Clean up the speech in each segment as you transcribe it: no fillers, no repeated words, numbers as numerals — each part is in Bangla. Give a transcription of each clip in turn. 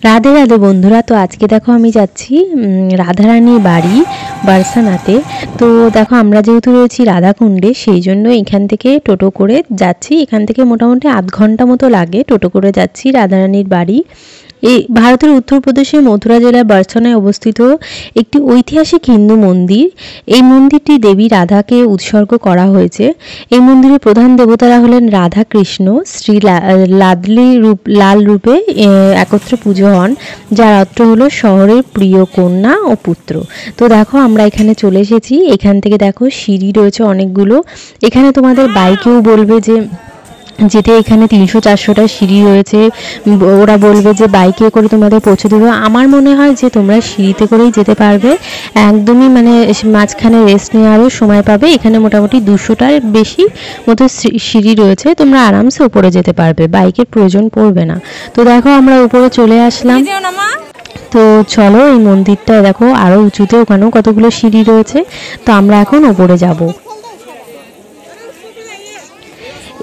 রাধে রাধে বন্ধুরা। তো আজকে দেখো আমি যাচ্ছি রাধারানীর বাড়ি বারসানাতে। তো দেখো আমরা যেহেতু রয়েছি রাধাকুণ্ডে, সেই জন্য এখান থেকে টোটো করে যাচ্ছি। এখান থেকে মোটামুটি আধ ঘন্টা মতো লাগে টোটো করে যাচ্ছি রাধারানীর বাড়ি। এই ভারতের উত্তরপ্রদেশের মথুরা জেলার বারসানায় অবস্থিত একটি ঐতিহাসিক হিন্দু মন্দির। এই মন্দিরটি দেবী রাধাকে উৎসর্গ করা হয়েছে। এই মন্দিরের প্রধান দেবতারা হলেন রাধা কৃষ্ণ শ্রী লাল রূপে একত্রে পুজো হন, যার অর্থ হলো শহরের প্রিয় কন্যা ও পুত্র। তো দেখো আমরা এখানে চলে এসেছি। এখান থেকে দেখো সিঁড়ি রয়েছে অনেকগুলো। এখানে তোমাদের বাইকেও বলবে যে যেতে এখানে 300-400টা সিঁড়ি রয়েছে, ওরা বলবে যে বাইকে করে তোমাদের পৌঁছে দেবো। আমার মনে হয় যে তোমরা সিঁড়িতে করেই যেতে পারবে, একদমই মানে মাঝখানে রেস্ট নেওয়ারও সময় পাবে। এখানে মোটামুটি 200টার বেশি মতো সিঁড়ি রয়েছে, তোমরা আরামসে উপরে যেতে পারবে, বাইকের প্রয়োজন পড়বে না। তো দেখো আমরা উপরে চলে আসলাম। তো চলো, এই মন্দিরটা দেখো আরও উঁচুতে, ওখানেও কতগুলো সিঁড়ি রয়েছে। তো আমরা এখন উপরে যাব।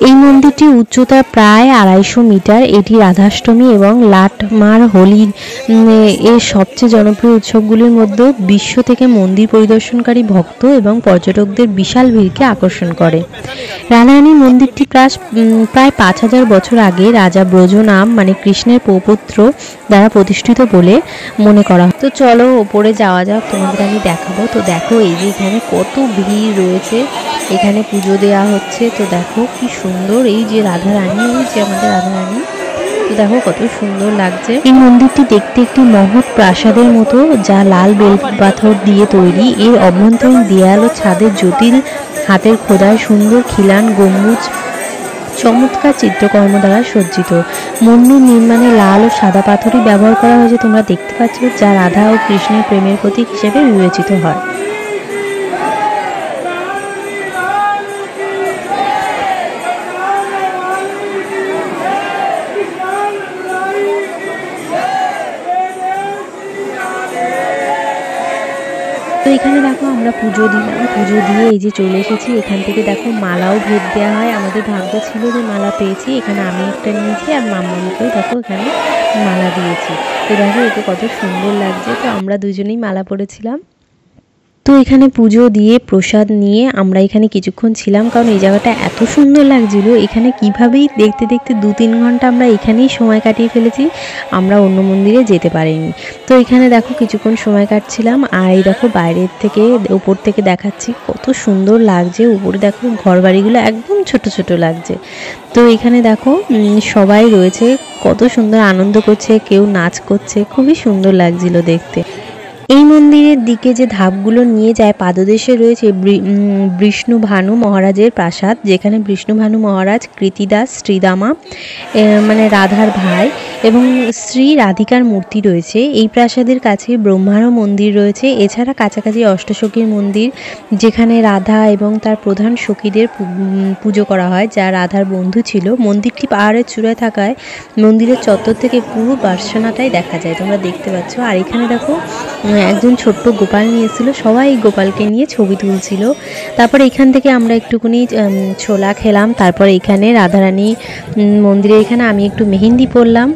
এই মন্দিরটির উচ্চতা প্রায় 250 মিটার। এটি রাধাষ্টমী এবং লাটমার হোলির এর সবচেয়ে জনপ্রিয় উৎসবগুলির মধ্যে বিশ্ব থেকে মন্দির পরিদর্শনকারী ভক্ত এবং পর্যটকদের বিশাল ভিড়কে আকর্ষণ করে। রাধারানী মন্দিরটি প্রায় 5000 বছর আগে রাজা ব্রজনাম মানে কৃষ্ণের প্রপুত্র দ্বারা প্রতিষ্ঠিত বলে মনে করা হয়। তো চলো ওপরে যাওয়া যাক, তোমাদের আমি দেখাবো। তো দেখো এই যে এখানে কত ভিড় রয়েছে, এখানে পুজো দেওয়া হচ্ছে। তো দেখো কি সুন্দর, এই যে রাধারানী, ওই যে আমাদের রাধারানী। তো দেখো কত সুন্দর লাগছে। এই মন্দিরটি দেখতে একটি মহৎ প্রাসাদের মতো, যা লাল বেল পাথর দিয়ে তৈরি। এর অভ্যন্তরীণ দেয়াল ও ছাদের জটিল হাতের খোদায় সুন্দর খিলান গম্বুজ চমৎকার চিত্রকর্ম দ্বারা সজ্জিত। মন্দির নির্মাণে লাল ও সাদা পাথরই ব্যবহার করা হয়েছে, তোমরা দেখতে পাচ্ছ, যা রাধা ও কৃষ্ণের প্রেমের প্রতীক হিসেবে বিবেচিত হয়। তো এখানে দেখো আমরা পুজো দিলাম, পুজো দিয়ে এই যে চলে এসেছি। এখান থেকে দেখো মালাও ভেট দেওয়া হয়, আমাদের ভাগ্য ছিল যে মালা পেয়েছি। এখানে আমি একটা নিয়েছি আর মাম্মাকেও দেখো এখানে মালা দিয়েছি। তো দেখো একে কত সুন্দর লাগছে। তো আমরা দুজনেই মালা পরেছিলাম। তো এখানে পুজো দিয়ে প্রসাদ নিয়ে আমরা এখানে কিছুক্ষণ ছিলাম, কারণ এই জায়গাটা এত সুন্দর লাগছিল। এখানে কিভাবেই দেখতে দেখতে 2-3 ঘন্টা আমরা এখানেই সময় কাটিয়ে ফেলেছি, আমরা অন্য মন্দিরে যেতে পারিনি। তো এখানে দেখো কিছুক্ষণ সময় কাটছিলাম। আর এই দেখো বাইরের থেকে উপর থেকে দেখাচ্ছি কত সুন্দর লাগছে। উপরে দেখো ঘর বাড়িগুলো একদম ছোট ছোট লাগছে। তো এখানে দেখো সবাই রয়েছে, কত সুন্দর আনন্দ করছে, কেউ নাচ করছে, খুবই সুন্দর লাগছিল দেখতে। এই মন্দিরের দিকে যে ধাপগুলো নিয়ে যায় পাদদেশে রয়েছে বিষ্ণুভানু মহারাজের প্রাসাদ, যেখানে বিষ্ণুভানু মহারাজ কৃতিদাস শ্রীদামা মানে রাধার ভাই এবং শ্রী রাধিকার মূর্তি রয়েছে। এই প্রাসাদের কাছে ব্রহ্মারও মন্দির রয়েছে। এছাড়া কাছাকাছি অষ্টসখীর মন্দির, যেখানে রাধা এবং তার প্রধান সখীদের পুজো করা হয়, যা রাধার বন্ধু ছিল। মন্দিরটি পাহাড়ের চূড়ায় থাকায় মন্দিরের চত্বর থেকে পুরো বার্সানাটাই দেখা যায়, তোমরা দেখতে পাচ্ছ। আর এখানে দেখো একজন ছোট্ট গোপাল নিয়ে এসেছিলো, সবাই গোপালকে নিয়ে ছবি তুলছিল। তারপর এখান থেকে আমরা একটুখানি ছোলা খেলাম। তারপর এখানে রাধারানী মন্দিরে এখানে আমি একটু মেহেন্দি পরলাম।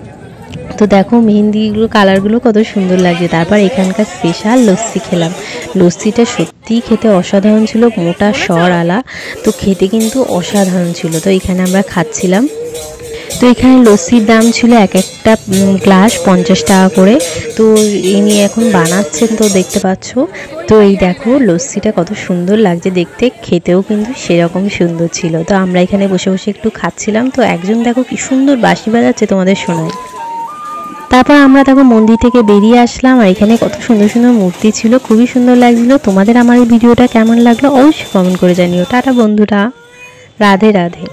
তো দেখো মেহেন্দিগুলো কালারগুলো কত সুন্দর লাগছে। তারপর এখানকার স্পেশাল লস্যি খেলাম। লস্যিটা সত্যিই খেতে অসাধারণ ছিল, মোটা সর আলা। তো খেতে কিন্তু অসাধারণ ছিল। তো এখানে আমরা খাচ্ছিলাম। তো এখানে লস্যির দাম ছিল এক একটা গ্লাস 50 টাকা করে। তো ইনি এখন বানাচ্ছেন, তো দেখতে পাচ্ছ। তো এই দেখো লস্যিটা কত সুন্দর লাগছে দেখতে, খেতেও কিন্তু সেরকম সুন্দর ছিল। তো আমরা এখানে বসে বসে একটু খাচ্ছিলাম। তো একজন দেখো কি সুন্দর বাঁশি বাজাচ্ছে, তোমাদের শোনায়। তারপর আমরা দেখো মন্দির থেকে বেরিয়ে আসলাম। আর এখানে কত সুন্দর সুন্দর মূর্তি ছিল, খুবই সুন্দর লাগছিল। তোমাদের আমার এই ভিডিওটা কেমন লাগলো অবশ্যই কমেন্ট করে জানিও। টাটা বন্ধুরা, রাধে রাধে।